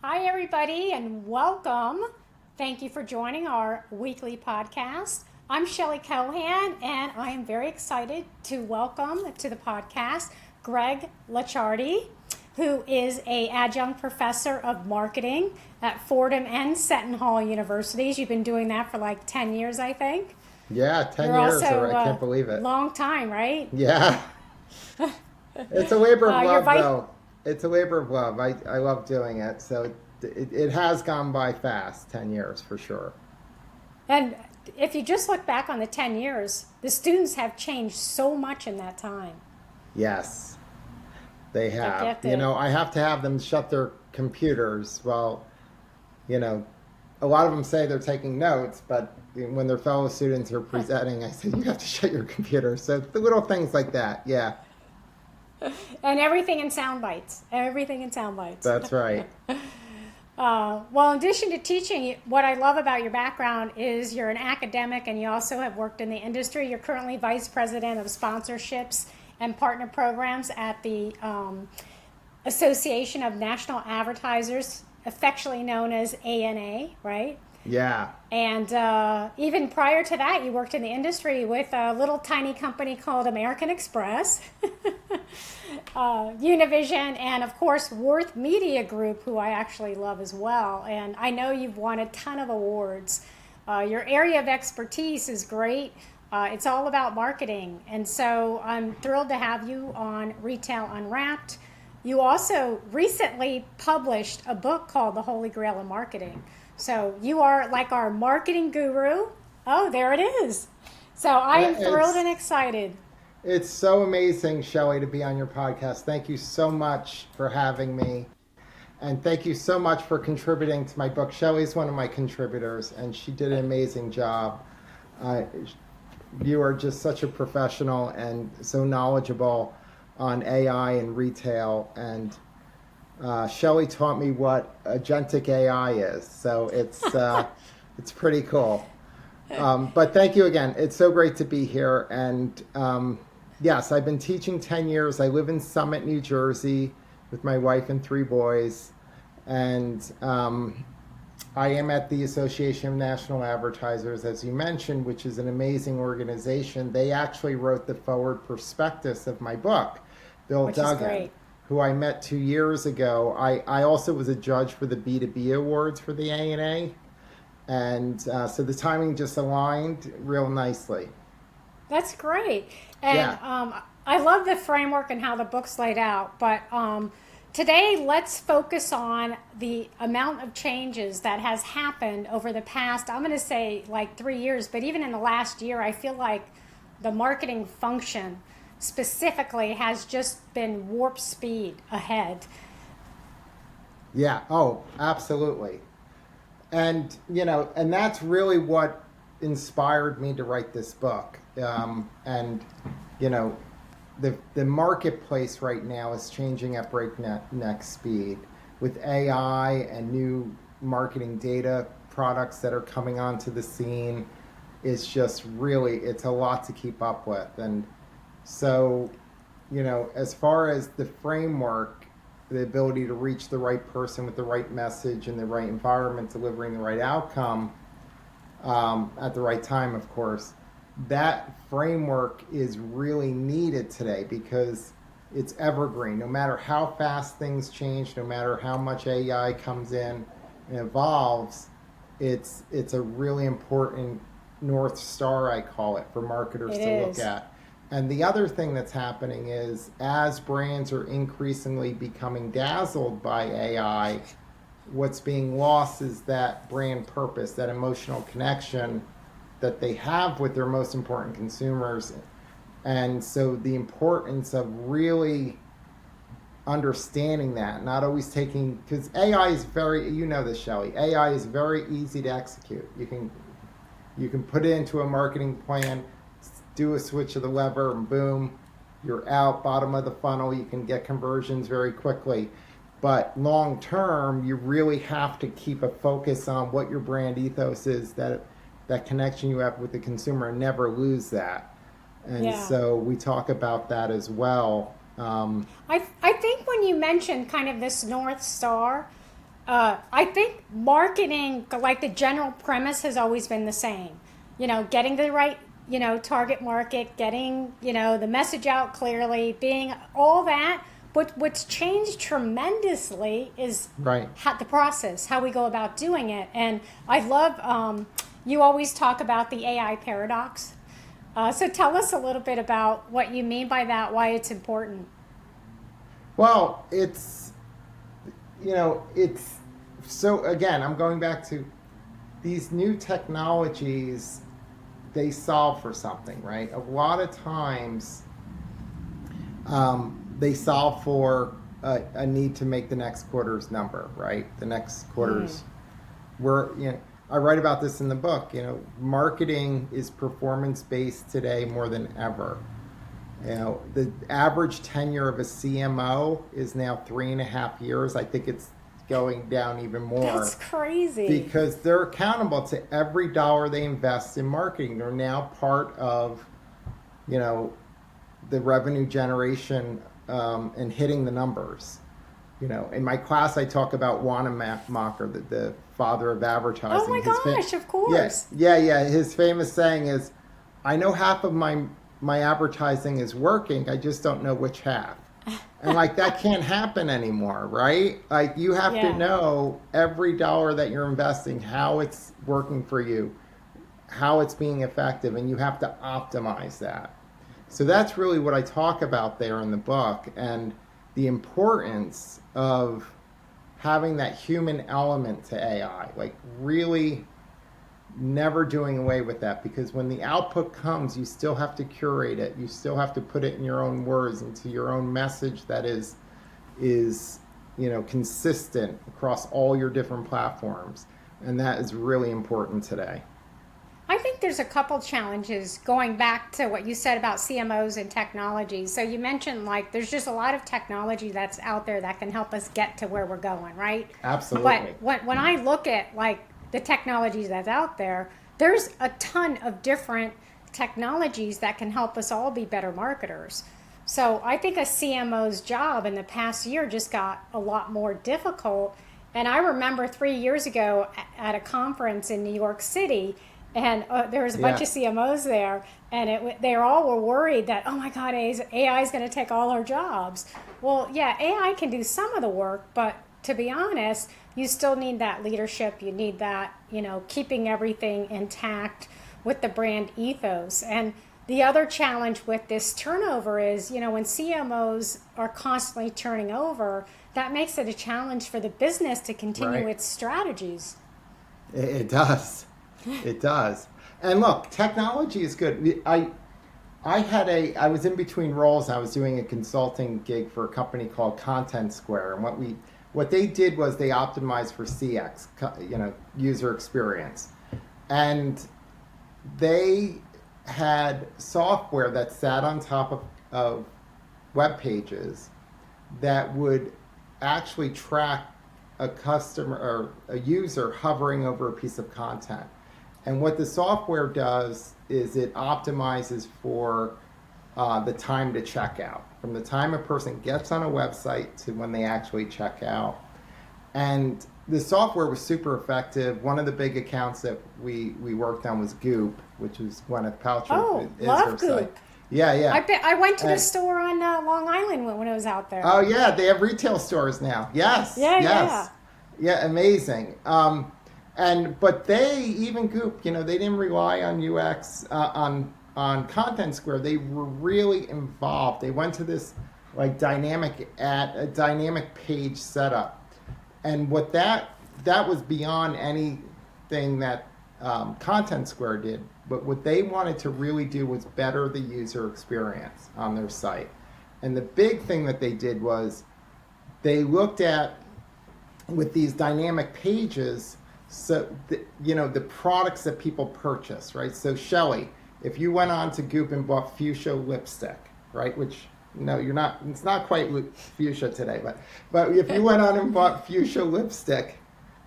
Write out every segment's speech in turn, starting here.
Hi, everybody, and welcome. Thank you for joining our weekly podcast. I'm Shelley Cohan, and I am very excited to welcome to the podcast Greg Licciardi, who is a adjunct professor of marketing at Fordham and Seton Hall Universities. You've been doing that for like 10 years, I think. Yeah, 10 You're years also or I can't a believe it. long time, right? Yeah. It's a labor of You're love vice. though. It's a labor of love. I love doing it. So it has gone by fast, 10 years for sure. And if you just look back on the 10 years, the students have changed so much in that time. Yes, they I have. get it. I have to have them shut their computers. Well, you know, a lot of them say they're taking notes, but when their fellow students are presenting, I say, you have to shut your computer. So the little things like that. Yeah, And everything in sound bites. Everything in sound bites. that's right. Well, in addition to teaching, what I love about your background is you're an academic and you also have worked in the industry. You're currently vice president of sponsorships and partner programs at the Association of National Advertisers, affectionately known as ANA, right? Yeah. And even prior to that, you worked in the industry with a little tiny company called American Express, Univision, and of course, Worth Media Group, who I actually love as well. And I know you've won a ton of awards. Your area of expertise is great. It's all about marketing. And so I'm thrilled to have you on Retail Unwrapped. You also recently published a book called The Holy Grail of Marketing. So you are like our marketing guru. Oh, there it is. So I am thrilled It's and excited. It's so amazing, Shelley, to be on your podcast. Thank you so much for having me. And thank you so much for contributing to my book. Shelley's one of my contributors, and she did an amazing job. Uh, you are just such a professional and so knowledgeable on AI and retail. And Shelley taught me what agentic AI is. So it's pretty cool. But thank you again. It's so great to be here. And yes, I've been teaching 10 years. I live in Summit, New Jersey with my wife and three boys. And I am at the Association of National Advertisers, as you mentioned, which is an amazing organization. They actually wrote the forward prospectus of my book, Bill Which is Duggan, great. who I met 2 years ago. I also was a judge for the B2B awards for the ANA. And so the timing just aligned real nicely. That's great. And Yeah. I love the framework and how the book's laid out. But today, let's focus on the amount of changes that has happened over the past, I'm going to say like 3 years, but even in the last year, I feel like the marketing function specifically has just been warp speed ahead. Yeah. Oh, absolutely. And that's really what inspired me to write this book. And you know, the marketplace right now is changing at breakneck speed with AI and new marketing data products that are coming onto the scene. It's just really, it's a lot to keep up with. And so, as far as the framework, the ability to reach the right person with the right message in the right environment, delivering the right outcome at the right time, of course, that framework is really needed today because it's evergreen. No matter how fast things change, no matter how much AI comes in and evolves, it's a really important North Star, I call it, for marketers It to look is. at. And the other thing that's happening is as brands are increasingly becoming dazzled by AI, what's being lost is that brand purpose, that emotional connection that they have with their most important consumers. And so the importance of really understanding that, not always taking, because AI is very, you know this, Shelley, AI is very easy to execute. You can put it into a marketing plan, do a switch of the lever, and boom, you're out, bottom of the funnel. You can get conversions very quickly. But long term, you really have to keep a focus on what your brand ethos is, that connection you have with the consumer, and never lose that. And Yeah. so we talk about that as well. I think when you mentioned kind of this North Star, I think marketing, like the general premise, has always been the same. Getting the right, target market, getting, the message out clearly, being all that. But what's changed tremendously is Right. the process, how we go about doing it. And I love, you always talk about the AI paradox. So tell us a little bit about what you mean by that, why it's important. Well, it's so again, I'm going back to these new technologies, they solve for something, right? A lot of times, they solve for a need to make the next quarter's number, right? The next quarter's, I write about this in the book, marketing is performance based today more than ever. The average tenure of a CMO is now 3.5 years. I think it's going down even more. That's crazy. Because they're accountable to every dollar they invest in marketing. They're now part of, the revenue generation and hitting the numbers. In my class, I talk about Wanamaker, the father of advertising. Oh my gosh, of course. Yes, yeah. His famous saying is, "I know half of my advertising is working. I just don't know which half." And that can't happen anymore, right? You have to know every dollar that you're investing, how it's working for you, how it's being effective, and you have to optimize that. So that's really what I talk about there in the book, and the importance of having that human element to AI, really never doing away with that, because when the output comes, you still have to curate it. You still have to put it in your own words, into your own message that is consistent across all your different platforms. And that is really important today. I think there's a couple challenges going back to what you said about CMOs and technology. So you mentioned there's just a lot of technology that's out there that can help us get to where we're going, right? Absolutely. But when I look at the technologies that's out there, there's a ton of different technologies that can help us all be better marketers. So I think a CMO's job in the past year just got a lot more difficult. And I remember 3 years ago at a conference in New York City, and there was a bunch of CMOs there, and they all were worried that, oh my God, AI is going to take all our jobs. Well, yeah, AI can do some of the work, but to be honest, you still need that leadership. You need that, keeping everything intact with the brand ethos. And the other challenge with this turnover is, when CMOs are constantly turning over, that makes it a challenge for the business to continue its strategies. It does. It does. And look, technology is good. I was in between roles. I was doing a consulting gig for a company called Content Square, and what they did was they optimized for CX, user experience, and they had software that sat on top of web pages that would actually track a customer or a user hovering over a piece of content. And what the software does is it optimizes for the time to check out, from the time a person gets on a website to when they actually check out. And the software was super effective. One of the big accounts that we worked on was Goop, which was Gwyneth Paltrow. Oh, love Goop. Site. Yeah. I went to the store on Long Island when I was out there. Oh, yeah. They have retail stores now. Yes. Yeah, amazing. But even Goop, they didn't rely on UX, on Content Square. They were really involved. They went to this dynamic page setup. And what that was beyond anything that Content Square did. But what they wanted to really do was better the user experience on their site. And the big thing that they did was they looked at, with these dynamic pages, the products that people purchase, right? So Shelly, if you went on to Goop and bought fuchsia lipstick, right? Which, no, you're not, it's not quite fuchsia today, but if you went on and bought fuchsia lipstick,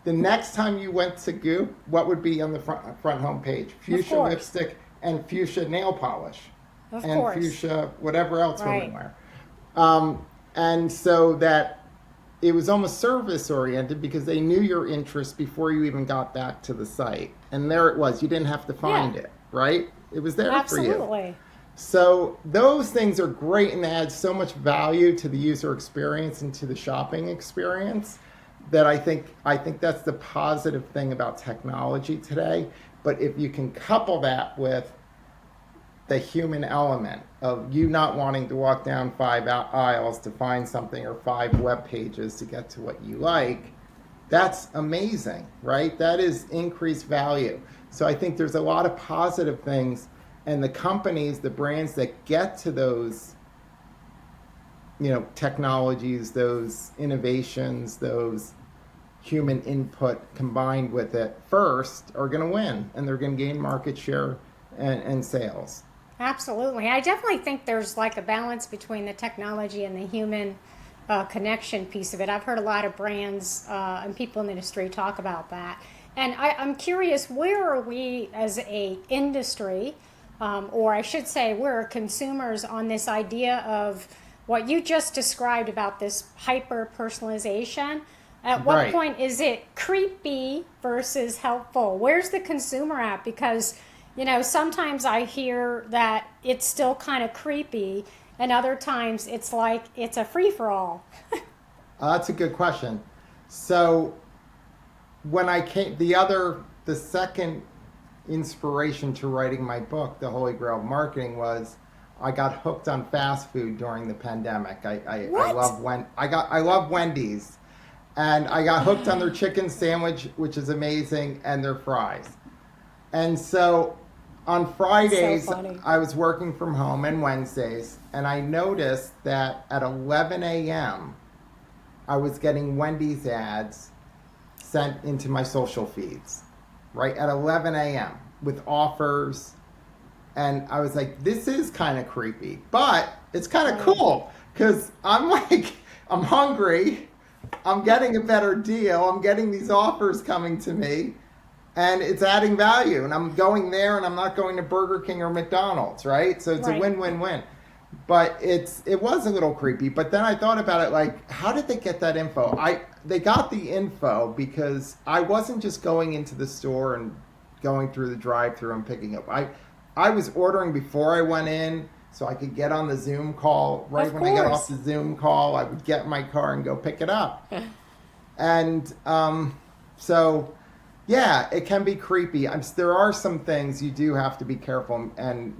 the next time you went to Goop, what would be on the front home page? Fuchsia lipstick and fuchsia nail polish. And fuchsia whatever else women wear. And so that it was almost service oriented because they knew your interest before you even got back to the site. And there it was. You didn't have to find Yeah, it, right? It was there for you. absolutely. So those things are great and add so much value to the user experience and to the shopping experience that I think that's the positive thing about technology today. But if you can couple that with the human element of you not wanting to walk down five aisles to find something or five web pages to get to what you like, that's amazing, right? That is increased value. So I think there's a lot of positive things, and the companies, the brands that get to those, technologies, those innovations, those human input combined with it first are going to win, and they're going to gain market share and sales. Absolutely. I definitely think there's like a balance between the technology and the human connection piece of it. I've heard a lot of brands and people in the industry talk about that. And I'm curious, where are we as a industry, or I should say, where are consumers on this idea of what you just described about this hyper personalization? At what Right. point is it creepy versus helpful? Where's the consumer at? Because, sometimes I hear that it's still kind of creepy, and other times it's like it's a free for all. That's a good question. So when I came, the second inspiration to writing my book, The Holy Grail of Marketing, was I got hooked on fast food during the pandemic. I What? I love Wendy's, and I got hooked on their chicken sandwich, which is amazing, and their fries. And so on So Fridays, funny. I was working from home, and Wednesdays, and I noticed that at 11 a.m. I was getting Wendy's ads sent into my social feeds, right at 11 a.m. with offers. And I was like, this is kind of creepy, but it's kind of Right. cool because I'm like, I'm hungry. I'm getting a better deal. I'm getting these offers coming to me, and it's adding value. And I'm going there, and I'm not going to Burger King or McDonald's, right? So it's a Right. win-win-win. But it was a little creepy. But then I thought about it, like, how did they get that info? They got the info because I wasn't just going into the store and going through the drive-through and picking up. I was ordering before I went in so I could get on the Zoom call. Right Of when I got off course. the Zoom call, I would get in my car and go pick it up. And so, yeah, it can be creepy. There are some things you do have to be careful, and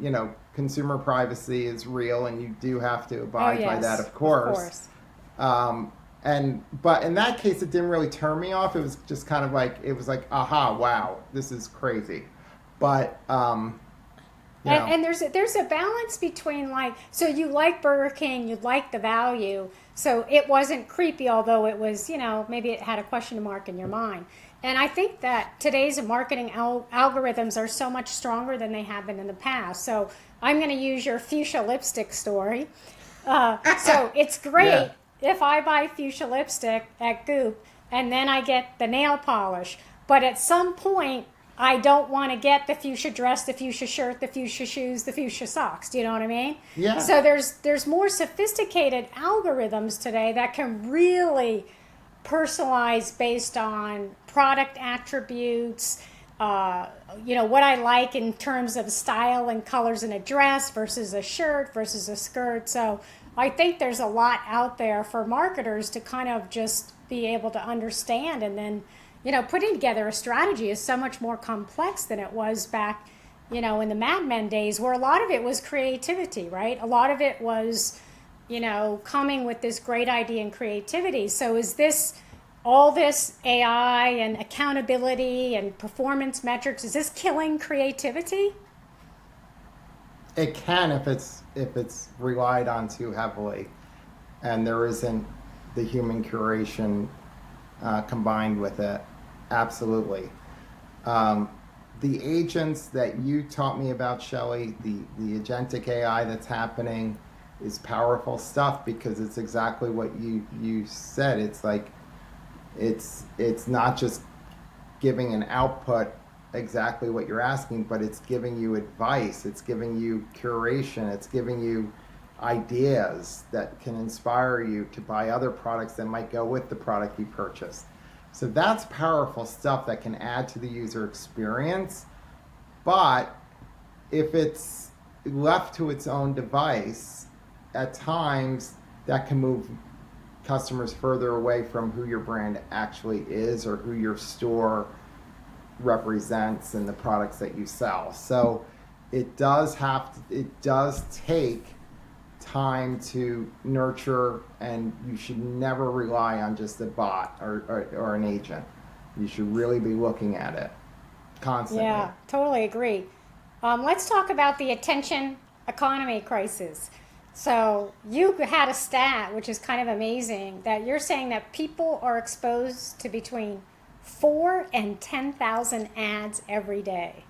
consumer privacy is real, and you do have to Oh, abide by that, yes. of Of course. course. But in that case, it didn't really turn me off. It was just kind of like it was like, aha, wow, this is crazy. But you know, And there's a balance between, like, so you like Burger King, you like the value, so it wasn't creepy, although it was, maybe it had a question mark in your mind. And I think that today's marketing algorithms are so much stronger than they have been in the past. So I'm going to use your fuchsia lipstick story. So it's yeah, great if I buy fuchsia lipstick at Goop and then I get the nail polish. But at some point, I don't want to get the fuchsia dress, the fuchsia shirt, the fuchsia shoes, the fuchsia socks. Do you know what I mean? yeah. So there's more sophisticated algorithms today that can really personalize based on product attributes. What I like in terms of style and colors in a dress versus a shirt versus a skirt. So I think there's a lot out there for marketers to kind of just be able to understand, and then putting together a strategy is so much more complex than it was back in the Mad Men days, where a lot of it was creativity, right? A lot of it was coming with this great idea and creativity. So is this all this AI and accountability and performance metrics, is this killing creativity? It can if it's relied on too heavily, and there isn't the human curation combined with it. Absolutely. Um, the agents that you taught me about, Shelley, the agentic AI that's happening is powerful stuff because it's exactly what you said. It's like it's not just giving an output exactly what you're asking, but it's giving you advice, it's giving you curation, it's giving you ideas that can inspire you to buy other products that might go with the product you purchased. So that's powerful stuff that can add to the user experience. But if it's left to its own device, at times that can move customers further away from who your brand actually is or who your store represents and the products that you sell. So it does take time to nurture, and you should never rely on just a bot or an agent. You should really be looking at it constantly. Yeah, totally agree. Let's talk about the attention economy crisis. So you had a stat, which is kind of amazing, that you're saying that people are exposed to between 4 and 10,000 ads every day.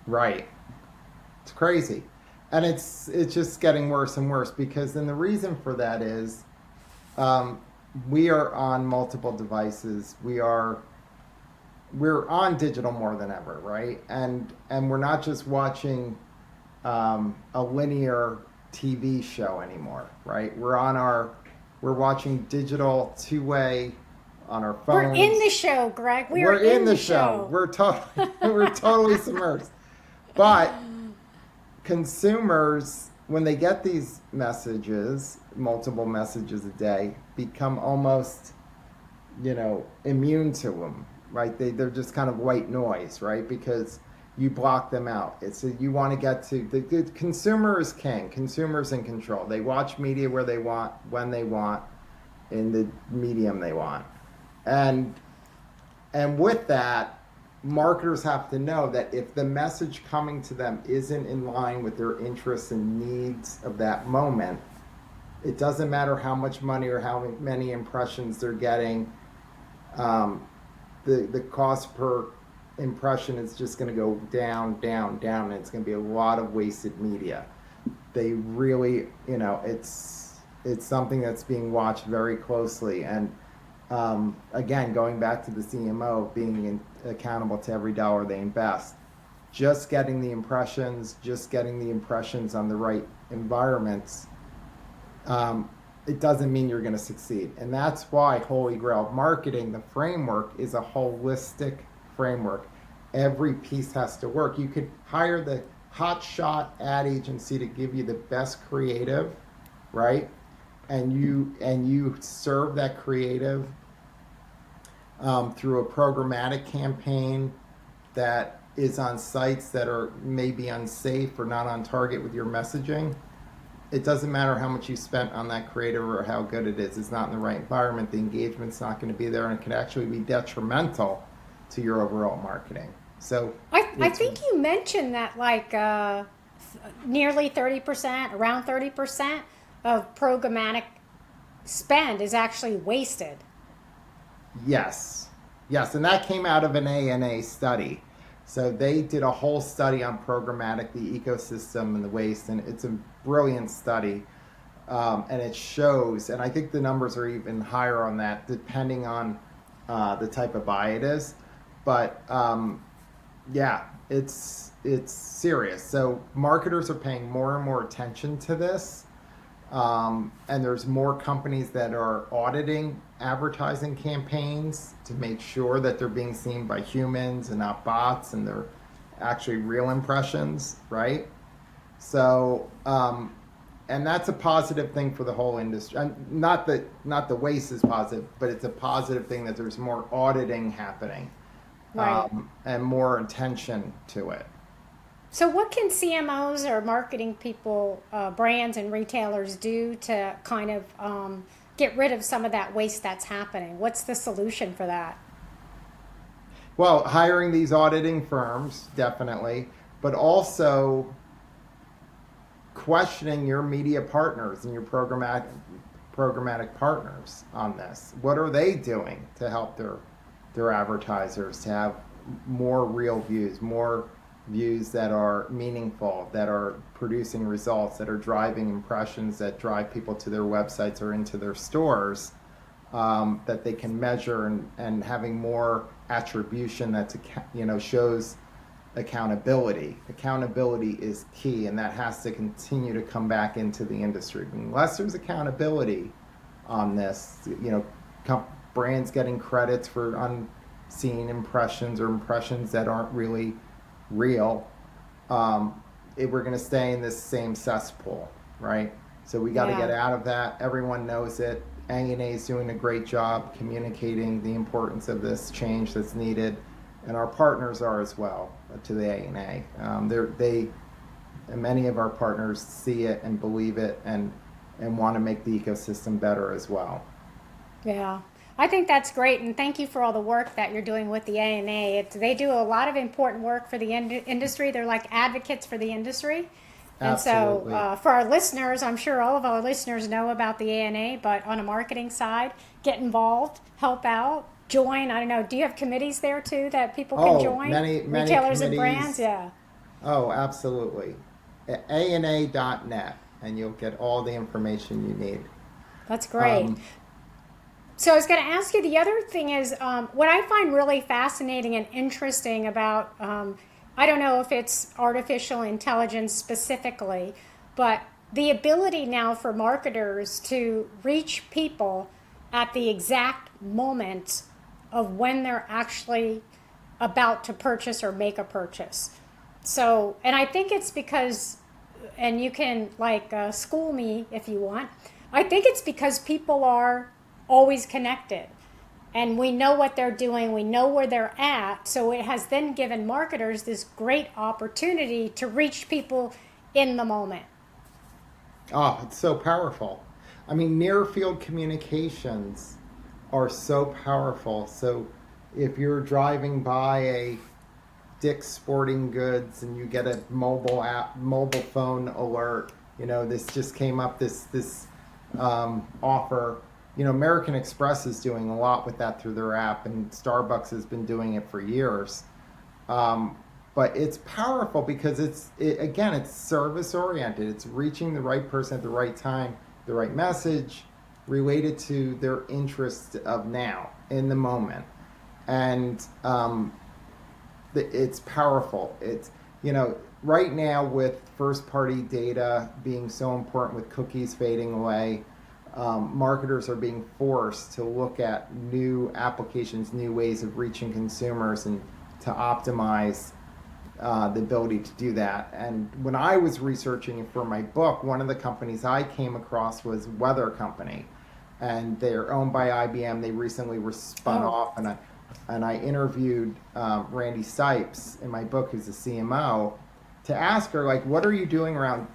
Right. It's crazy. And it's just getting worse and worse, because then the reason for that is we are on multiple devices. We're on digital more than ever, right? And we're not just watching a linear TV show anymore, right? We're watching digital two-way on our phones. We're in the show, Greg. We're in the show. We're totally submersed. But consumers, when they get these messages, multiple messages a day, become almost, immune to them, right? They're just kind of white noise, right? Because you block them out. You want to get to the consumer is king. Consumers in control. They watch media where they want, when they want, in the medium they want. And with that, marketers have to know that if the message coming to them isn't in line with their interests and needs of that moment, it doesn't matter how much money or how many impressions they're getting. The cost per impression is just going to go down, down, down, and it's going to be a lot of wasted media. They really, it's something that's being watched very closely. And again, going back to the CMO being accountable to every dollar they invest, just getting the impressions on the right environments, it doesn't mean you're going to succeed. And that's why Holy Grail marketing, the framework, is a holistic framework. Every piece has to work. You could hire the hotshot ad agency to give you the best creative, right? And you serve that creative through a programmatic campaign that is on sites that are maybe unsafe or not on target with your messaging. It doesn't matter how much you spent on that creative or how good it is. It's not in the right environment. The engagement's not going to be there, and it can actually be detrimental to your overall marketing. So I think you mentioned that nearly 30%, around 30% of programmatic spend is actually wasted. Yes, and that came out of an ANA study. So they did a whole study on programmatic, the ecosystem, and the waste, and it's a brilliant study. And it shows, and I think the numbers are even higher on that, depending on the type of buy it is. But yeah, it's serious. So marketers are paying more and more attention to this. And there's more companies that are auditing advertising campaigns to make sure that they're being seen by humans and not bots, and they're actually real impressions, right? So, and that's a positive thing for the whole industry. Not the waste is positive, but it's a positive thing that there's more auditing happening, right, and more attention to it. So what can CMOs or marketing people, brands and retailers do to kind of get rid of some of that waste that's happening? What's the solution for that? Well, hiring these auditing firms, definitely, but also questioning your media partners and your programmatic partners on this. What are they doing to help their advertisers to have more real views, more views that are meaningful, that are producing results, that are driving impressions, that drive people to their websites or into their stores, that they can measure, and having more attribution that shows accountability. Accountability is key, and that has to continue to come back into the industry. Unless there's accountability on this, brands getting credits for unseen impressions or impressions that aren't really real, we're going to stay in this same cesspool, right? So we got to get out of that. Everyone knows it. ANA is doing a great job communicating the importance of this change that's needed, and our partners are as well to the ANA. Many of our partners see it and believe it and want to make the ecosystem better as well. Yeah, I think that's great, and thank you for all the work that you're doing with the ANA. They do a lot of important work for the industry. They're like advocates for the industry. And Absolutely. so for our listeners, I'm sure all of our listeners know about the ANA, but on a marketing side, get involved, help out, join. I don't know, do you have committees there too that people can join? Many Retailers and committees. brands, yeah. Oh, absolutely. ANA.net, and you'll get all the information you need. That's great. Um, So I was going to ask you, the other thing is what I find really fascinating and interesting about, I don't know if it's artificial intelligence specifically, but the ability now for marketers to reach people at the exact moment of when they're actually about to purchase or make a purchase. So, and I think it's because, and you can school me if you want, I think it's because people are always connected and we know what they're doing, we know where they're at, so it has then given marketers this great opportunity to reach people in the moment. Oh, it's so powerful. I mean, near field communications are so powerful. So if you're driving by a Dick's Sporting Goods and you get a mobile phone alert, this just came up, this offer. American Express is doing a lot with that through their app, and Starbucks has been doing it for years. But it's powerful because it's service oriented. It's reaching the right person at the right time, the right message related to their interest of now, in the moment. And it's powerful. It's, right now with first party data being so important, with cookies fading away, marketers are being forced to look at new applications, new ways of reaching consumers, and to optimize the ability to do that. And when I was researching for my book, one of the companies I came across was Weather Company, and they're owned by IBM. They recently were spun off, and I interviewed Randy Sipes in my book, who's a CMO, to ask her, what are you doing around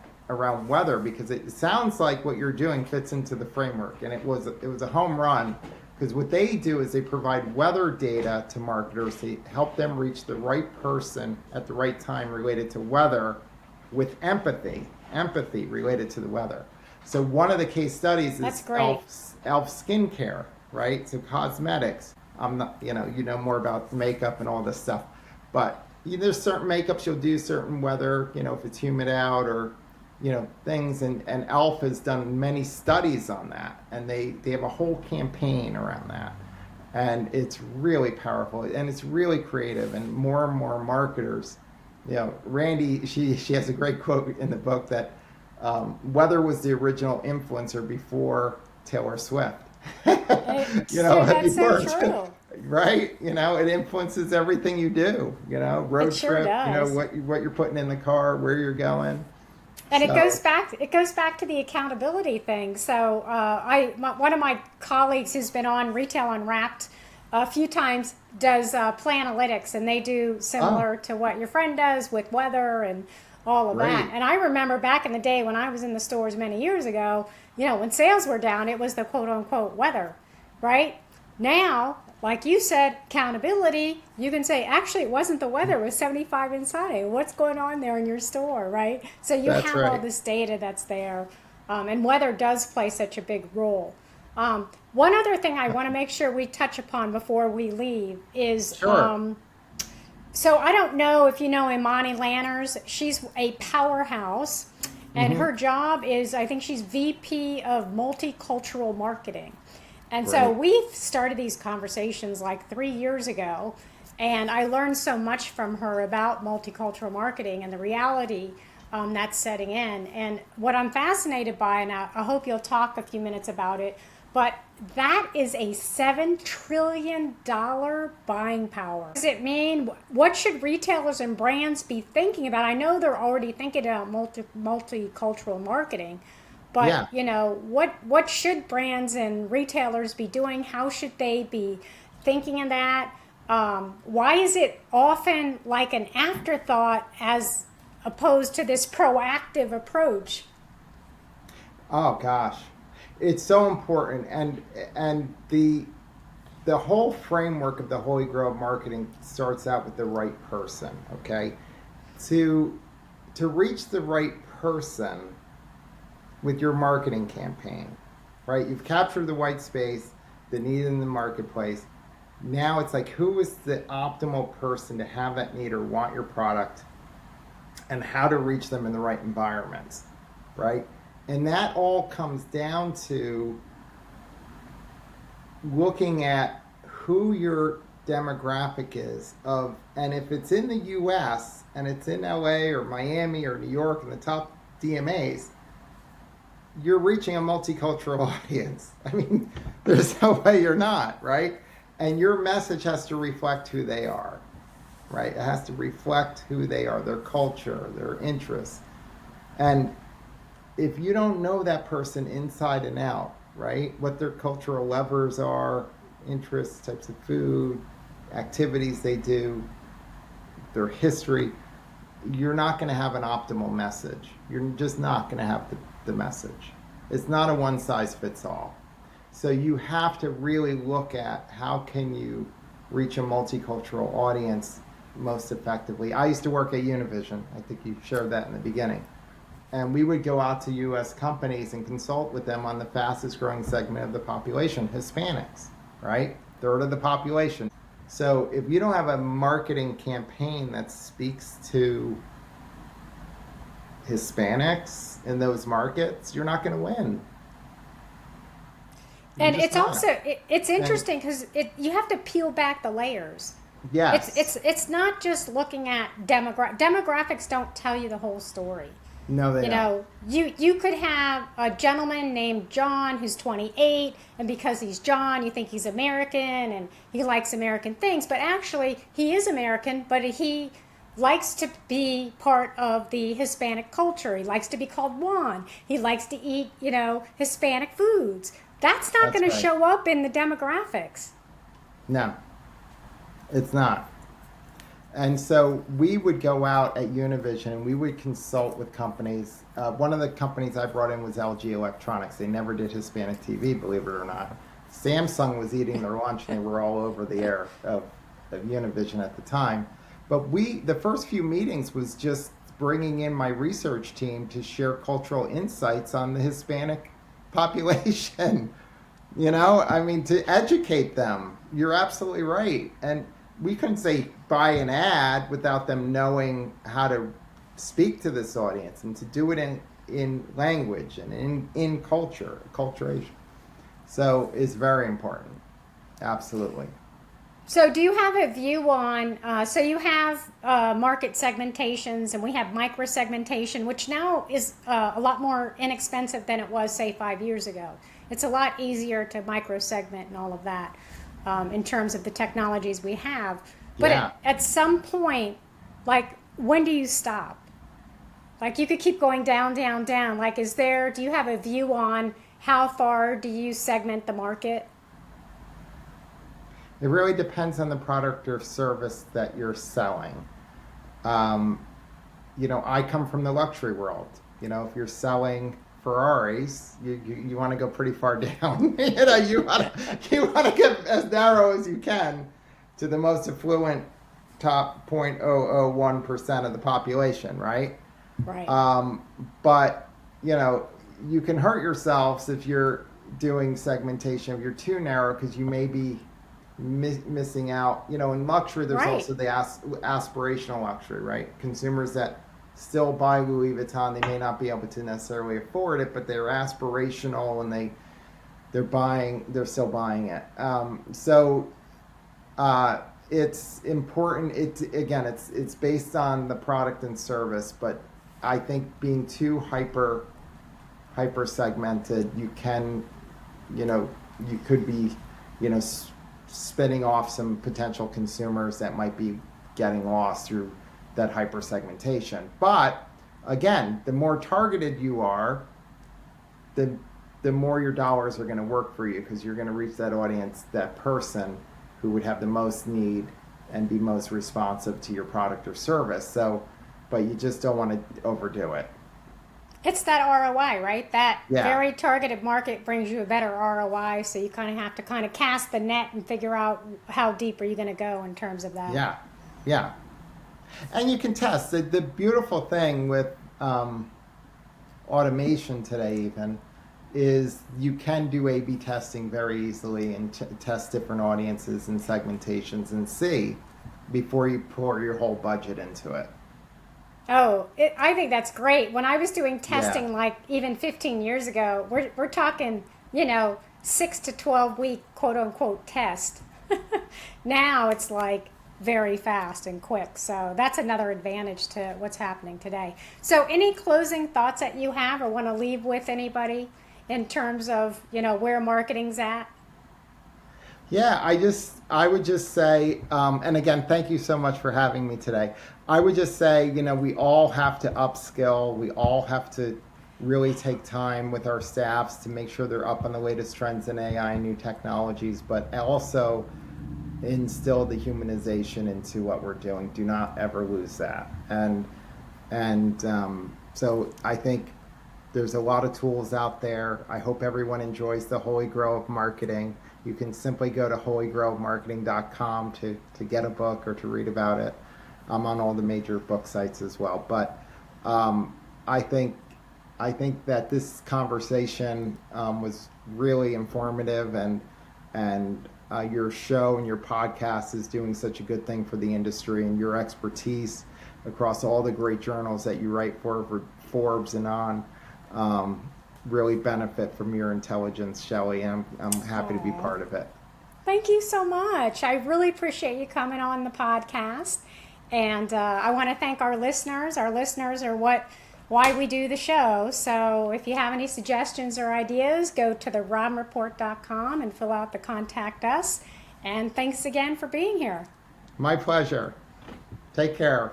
weather, because it sounds like what you're doing fits into the framework. And it was a home run, because what they do is they provide weather data to marketers to help them reach the right person at the right time related to weather, with empathy related to the weather. So one of the case studies is Elf skincare, right? So cosmetics. I'm not, you know more about makeup and all this stuff, but there's certain makeups you'll do certain weather, if it's humid out, or things, and Elf has done many studies on that, and they have a whole campaign around that, and it's really powerful, and it's really creative, and more marketers, Randy, she has a great quote in the book that weather was the original influencer before Taylor Swift. That's so true. Right? It influences everything you do, road sure trip, does. what you're putting in the car, where you're going. And it goes back to the accountability thing. So one of my colleagues who's been on Retail Unwrapped a few times does Planalytics, and they do similar to what your friend does with weather and all of that. And I remember back in the day when I was in the stores many years ago, when sales were down, it was the quote unquote weather, right? Now, like you said, accountability, you can say, actually, it wasn't the weather, it was 75 inside. What's going on there in your store, right? So you have all this data that's there, and weather does play such a big role. One other thing I want to make sure we touch upon before we leave is, so I don't know if you know Imani Lanners. She's a powerhouse, and her job is, I think she's VP of Multicultural Marketing. And so we've started these conversations like 3 years ago, And I learned so much from her about multicultural marketing and the reality that's setting in. And what I'm fascinated by, and I hope you'll talk a few minutes about it, but that is a $7 trillion buying power. Does it mean, what should retailers and brands be thinking about? I know they're already thinking about multicultural marketing, but Yeah. what should brands and retailers be doing? How should they be thinking of that? Why is it often like an afterthought as opposed to this proactive approach? Oh gosh, it's so important, and the whole framework of the Holy Grail of marketing starts out with the right person. Okay, to to reach the right person with your marketing campaign, right? You've captured the white space, the need in the marketplace. Now it's like, who is the optimal person to have that need or want your product, and how to reach them in the right environments, right? And that all comes down to looking at who your demographic is of, and if it's in the US and it's in LA or Miami or New York and the top DMAs, you're reaching a multicultural audience. I mean, there's no way you're not, right? And your message has to reflect who they are, right? It has to reflect who they are, their culture, their interests. And if you don't know that person inside and out, right? What their cultural levers are, interests, types of food, activities they do, their history, you're not going to have an optimal message. You're just not going to have the message. It's not a one size fits all. So you have to really look at how can you reach a multicultural audience most effectively. I used to work at Univision. I think you shared that in the beginning. And we would go out to US companies and consult with them on the fastest growing segment of the population, Hispanics, right? Third of the population. So if you don't have a marketing campaign that speaks to Hispanics in those markets, you're not going to win. You're And just it's not. also it's And interesting because you have to peel back the layers. yes, It's not just looking at demographics don't tell you the whole story. no, they You don't. know, you could have a gentleman named John who's 28, and because he's John, you think he's American and he likes American things, but actually he is American, but he likes to be part of the Hispanic culture. He likes to be called Juan. He likes to eat, Hispanic foods. That's not That's going to right. show up in the demographics. No, it's not. And so we would go out at Univision and we would consult with companies. One of the companies I brought in was LG Electronics. They never did Hispanic TV, believe it or not. Samsung was eating their lunch and they were all over the air of Univision at the time. But the first few meetings was just bringing in my research team to share cultural insights on the Hispanic population. I mean, to educate them. You're absolutely right. And we couldn't say buy an ad without them knowing how to speak to this audience and to do it in language and in culture, acculturation. So it's very important. Absolutely. So, do you have a view on? So, you have market segmentations, and we have micro segmentation, which now is a lot more inexpensive than it was, say, 5 years ago. It's a lot easier to micro segment and all of that in terms of the technologies we have. But Yeah. at some point, like, when do you stop? Like, you could keep going down, down, down. Like, do you have a view on how far do you segment the market? It really depends on the product or service that you're selling. Um, I come from the luxury world. If you're selling Ferraris, you want to go pretty far down. You want to get as narrow as you can to the most affluent top 0.001% of the population, right? Right. But you can hurt yourselves if you're doing segmentation if you're too narrow because you may be missing out. In luxury, there's Right. also the aspirational luxury, right? Consumers that still buy Louis Vuitton, they may not be able to necessarily afford it, but they're aspirational and they're still buying it. So it's important. It's based on the product and service, but I think being too hyper segmented, you can, you could be, spinning off some potential consumers that might be getting lost through that hyper segmentation. But again, the more targeted you are, the more your dollars are going to work for you, because you're going to reach that audience, that person who would have the most need and be most responsive to your product or service. So, but you just don't want to overdo it. It's that ROI, right? That Yeah. very targeted market brings you a better ROI, so you kind of have to kind of cast the net and figure out how deep are you going to go in terms of that. Yeah, yeah. And you can test. The beautiful thing with automation today even is you can do A/B testing very easily and test different audiences and segmentations and see before you pour your whole budget into it. Oh, I think that's great. When I was doing testing, Yeah. like even 15 years ago, we're talking, 6 to 12 week quote unquote test. Now it's like very fast and quick. So that's another advantage to what's happening today. So any closing thoughts that you have or want to leave with anybody in terms of, where marketing's at? Yeah, I would just say, and again, thank you so much for having me today. I would just say, we all have to upskill. We all have to really take time with our staffs to make sure they're up on the latest trends in AI and new technologies, but also instill the humanization into what we're doing. Do not ever lose that. So I think there's a lot of tools out there. I hope everyone enjoys the Holy Grail of marketing. You can simply go to holygrailmarketing.com to get a book or to read about it. I'm on all the major book sites as well. But I think that this conversation was really informative, and your show and your podcast is doing such a good thing for the industry, and your expertise across all the great journals that you write for Forbes and on. Really benefit from your intelligence, Shelley, and I'm happy to be part of it. Thank you so much. I really appreciate you coming on the podcast. And I want to thank our listeners. Our listeners are why we do the show. So if you have any suggestions or ideas, go to theromreport.com and fill out the contact us. And thanks again for being here. My pleasure. Take care.